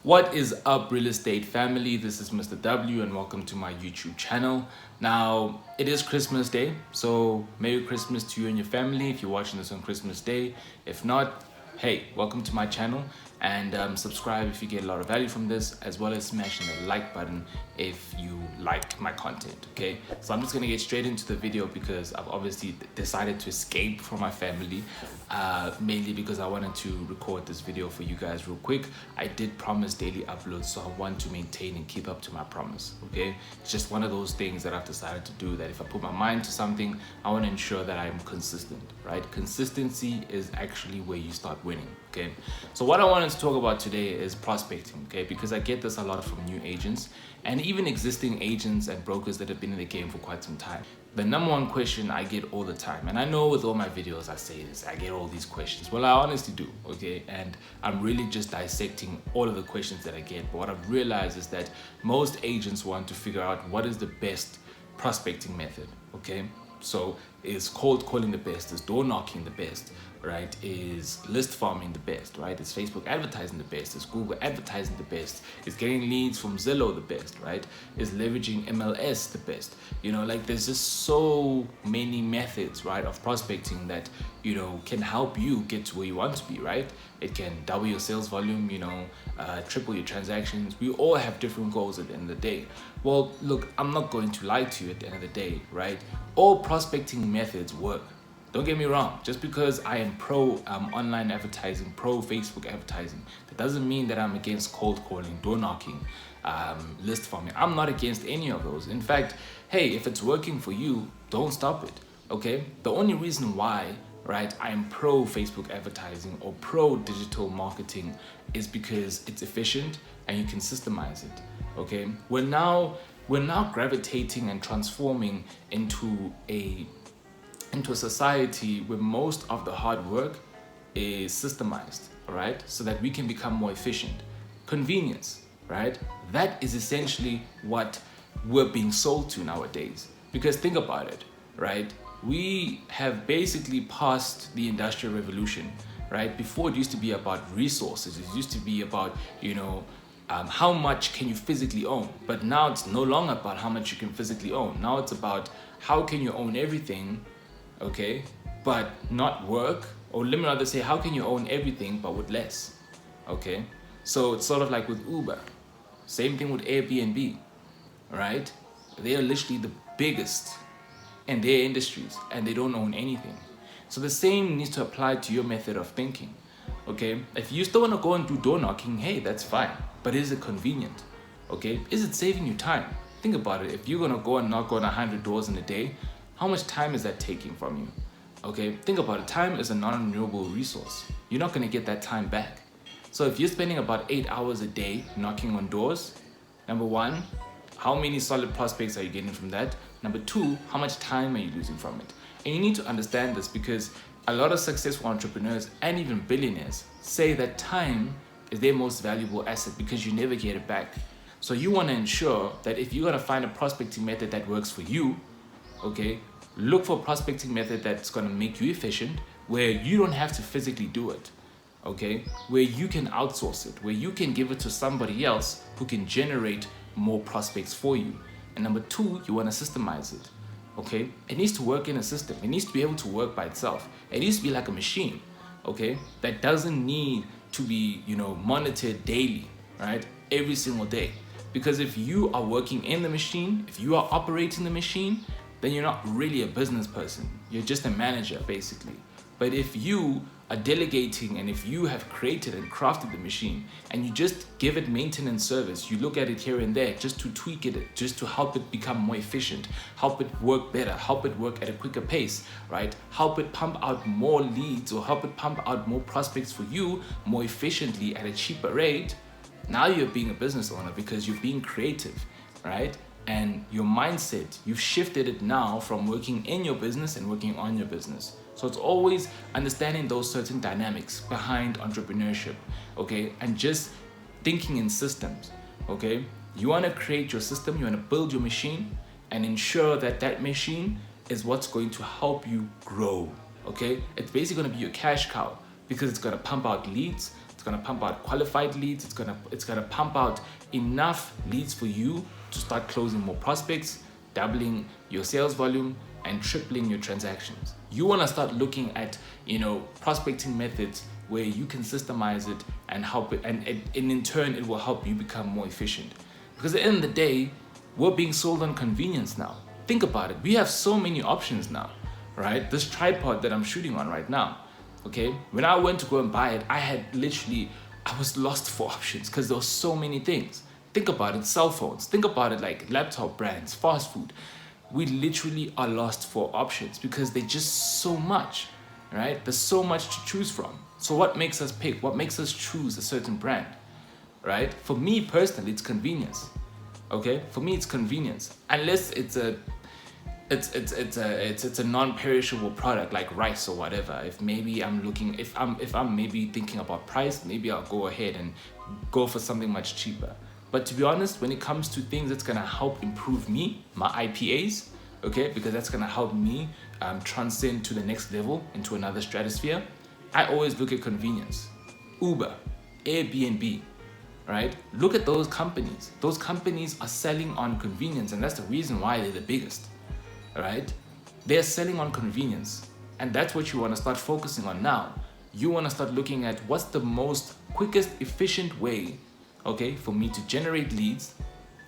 What is up, real estate family? This is Mr. W and welcome to my YouTube channel. Now, it is Christmas Day, so Merry Christmas to you and your family if you're watching this on Christmas Day. If not, hey, welcome to my channel and subscribe if you get a lot of value from this, as well as smashing the like button if you like my content, okay? So I'm just gonna get straight into the video because I've obviously decided to escape from my family, mainly because I wanted to record this video for you guys real quick. I did promise daily uploads, so I want to maintain and keep up to my promise, okay? It's just one of those things that I've decided to do, that if I put my mind to something, I want to ensure that I'm consistent, right? Consistency is actually where you start winning, okay? So what I wanted to talk about today is prospecting, okay? Because I get this a lot from new agents and even existing agents and brokers that have been in the game for quite some time. The number one question I get all the time, and I know with all my videos I say this, I get all these questions. Well, I honestly do, okay? And I'm really just dissecting all of the questions that I get. But what I've realized is that most agents want to figure out what is the best prospecting method, okay? So is cold calling the best? Is door knocking the best, right? Is list farming the best, right? Is Facebook advertising the best? Is Google advertising the best? Is getting leads from Zillow the best, right? Is leveraging MLS the best? You know, like there's just so many methods, right, of prospecting that, you know, can help you get to where you want to be, right? It can double your sales volume, you know, triple your transactions. We all have different goals at the end of the day. Well, look, I'm not going to lie to you at the end of the day, right? All prospecting methods work. Don't get me wrong, just because I am pro online advertising, pro Facebook advertising, that doesn't mean that I'm against cold calling, door knocking, list farming. I'm not against any of those. In fact, hey, if it's working for you, don't stop it, okay? The only reason why, right, I'm pro Facebook advertising or pro digital marketing is because it's efficient and you can systemize it, okay? We're now gravitating and transforming into a society where most of the hard work is systemized, right? So that we can become more efficient. Convenience, right? That is essentially what we're being sold to nowadays. Because think about it, right? We have basically passed the Industrial Revolution, right? Before it used to be about resources. It used to be about, you know, how much can you physically own? But now it's no longer about how much you can physically own. Now it's about how can you own everything, okay, but not work, or let me rather say, how can you own everything but with less, okay? So it's sort of like with Uber, same thing with Airbnb, right? They are literally the biggest in their industries and they don't own anything. So the same needs to apply to your method of thinking, okay? If you still want to go and do door knocking, hey, that's fine, but is it convenient, okay? Is it saving you time? Think about it. If you're going to go and knock on 100 doors in a day, how much time is that taking from you? Okay, think about it. Time is a non-renewable resource. You're not gonna get that time back. So if you're spending about 8 hours a day knocking on doors, number one, how many solid prospects are you getting from that? Number two, how much time are you losing from it? And you need to understand this because a lot of successful entrepreneurs and even billionaires say that time is their most valuable asset because you never get it back. So you wanna ensure that if you're gonna find a prospecting method that works for you, okay, look for a prospecting method that's going to make you efficient, where you don't have to physically do it, okay, where you can outsource it, where you can give it to somebody else who can generate more prospects for you. And number two, you want to systemize it, okay? It needs to work in a system. It needs to be able to work by itself. It needs to be like a machine, okay, that doesn't need to be, you know, monitored daily, right, every single day. Because if you are working in the machine, if you are operating the machine, then you're not really a business person. You're just a manager, basically. But if you are delegating and if you have created and crafted the machine and you just give it maintenance service, you look at it here and there just to tweak it, just to help it become more efficient, help it work better, help it work at a quicker pace, right? Help it pump out more leads or help it pump out more prospects for you more efficiently at a cheaper rate. Now you're being a business owner because you're being creative, right? And your mindset, you've shifted it now from working in your business and working on your business. So it's always understanding those certain dynamics behind entrepreneurship, okay? And just thinking in systems, okay? You want to create your system, you want to build your machine and ensure that that machine is what's going to help you grow, okay? It's basically going to be your cash cow because it's going to pump out leads, gonna pump out qualified leads. It's gonna pump out enough leads for you to start closing more prospects, doubling your sales volume, and tripling your transactions. You want to start looking at, prospecting methods where you can systemize it and help it, and in turn it will help you become more efficient. Because at the end of the day, we're being sold on convenience now. Think about it. We have so many options now, right? This tripod that I'm shooting on right now, okay? When I went to go and buy it, I was lost for options because there were so many things. Think about it, cell phones. Think about it like laptop brands, fast food. We literally are lost for options because there's just so much, right? There's so much to choose from. So what makes us pick? What makes us choose a certain brand, right? For me personally, it's convenience. Okay, for me it's convenience. Unless it's a non-perishable product like rice or whatever. If I'm maybe thinking about price, maybe I'll go ahead and go for something much cheaper. But to be honest, when it comes to things that's gonna help improve me, my IPAs, okay, because that's gonna help me transcend to the next level, into another stratosphere, I always look at convenience. Uber, Airbnb, right? Look at those companies. Those companies are selling on convenience, and that's the reason why they're the biggest, right? They're selling on convenience, and that's what you want to start focusing on now. You want to start looking at what's the most quickest, efficient way, okay, for me to generate leads,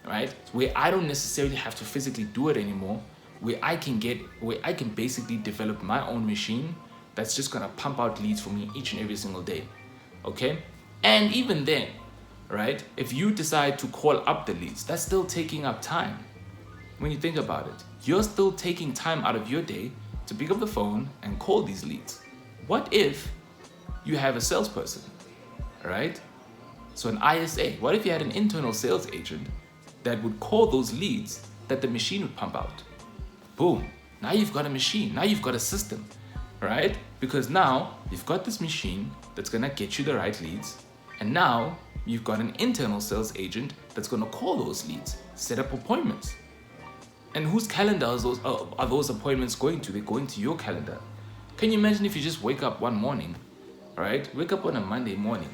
right? Where I don't necessarily have to physically do it anymore, where I can basically develop my own machine that's just gonna pump out leads for me each and every single day, okay? And even then, right, if you decide to call up the leads, that's still taking up time. When you think about it, you're still taking time out of your day to pick up the phone and call these leads. What if you have a salesperson, right? So an ISA, what if you had an internal sales agent that would call those leads that the machine would pump out? Boom, now you've got a machine, now you've got a system, right? Because now you've got this machine that's gonna get you the right leads, and now you've got an internal sales agent that's gonna call those leads, set up appointments. And whose calendar are those appointments going to? They're going to your calendar. Can you imagine if you just wake up one morning, right? Wake up on a Monday morning,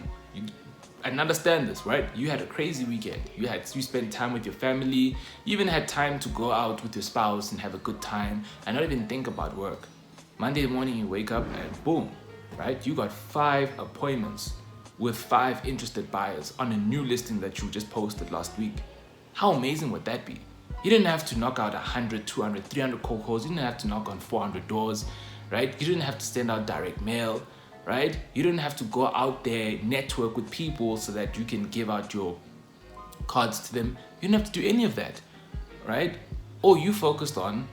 and understand this, right? You had a crazy weekend. You spent time with your family. You even had time to go out with your spouse and have a good time and not even think about work. Monday morning you wake up and boom, right? You got 5 appointments with 5 interested buyers on a new listing that you just posted last week. How amazing would that be? You didn't have to knock out 100, 200, 300 cold calls. You didn't have to knock on 400 doors, right? You didn't have to send out direct mail, right? You didn't have to go out there, network with people so that you can give out your cards to them. You didn't have to do any of that, right? All you focused on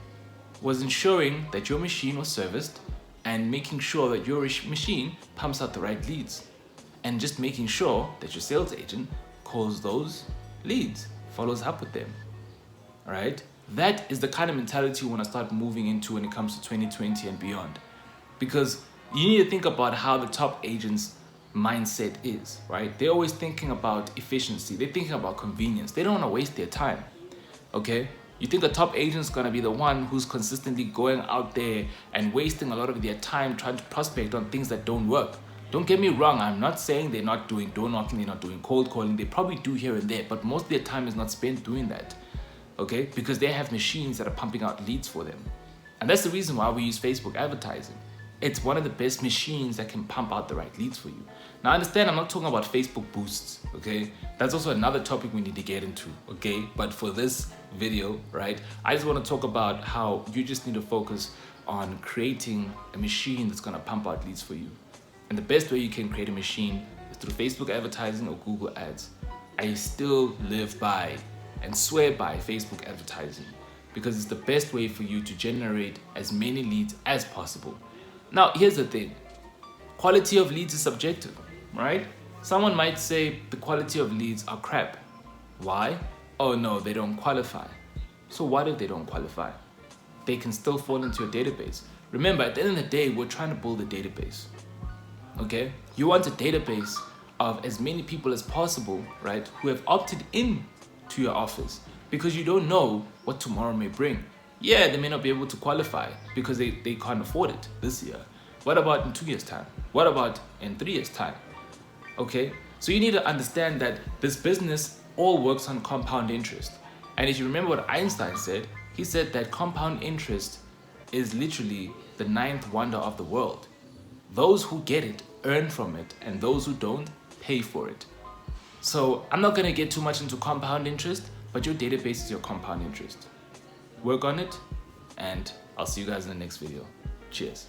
was ensuring that your machine was serviced and making sure that your machine pumps out the right leads, and just making sure that your sales agent calls those leads, follows up with them, all right? That is the kind of mentality you want to start moving into when it comes to 2020 and beyond. Because you need to think about how the top agents' mindset is, right? They're always thinking about efficiency. They're thinking about convenience. They don't want to waste their time, okay? You think a top agent's going to be the one who's consistently going out there and wasting a lot of their time trying to prospect on things that don't work. Don't get me wrong, I'm not saying they're not doing door knocking, they're not doing cold calling. They probably do here and there, but most of their time is not spent doing that, okay? Because they have machines that are pumping out leads for them. And that's the reason why we use Facebook advertising. It's one of the best machines that can pump out the right leads for you. Now understand, I'm not talking about Facebook boosts, okay? That's also another topic we need to get into, okay? But for this video, right, I just want to talk about how you just need to focus on creating a machine that's gonna pump out leads for you. And the best way you can create a machine is through Facebook advertising or Google ads. I still live by and swear by Facebook advertising because it's the best way for you to generate as many leads as possible. Now, here's the thing. Quality of leads is subjective, right? Someone might say the quality of leads are crap. Why? Oh no, they don't qualify. So what if they don't qualify? They can still fall into your database. Remember, at the end of the day, we're trying to build a database, okay? You want a database of as many people as possible, right, who have opted in to your offers because you don't know what tomorrow may bring. Yeah, they may not be able to qualify because they can't afford it this year. What about in 2 years' time? What about in 3 years' time? Okay, so you need to understand that this business all works on compound interest. And if you remember what Einstein said, he said that compound interest is literally the ninth wonder of the world. Those who get it earn from it, and those who don't pay for it. So I'm not gonna get too much into compound interest, but your database is your compound interest. Work on it, and I'll see you guys in the next video. Cheers.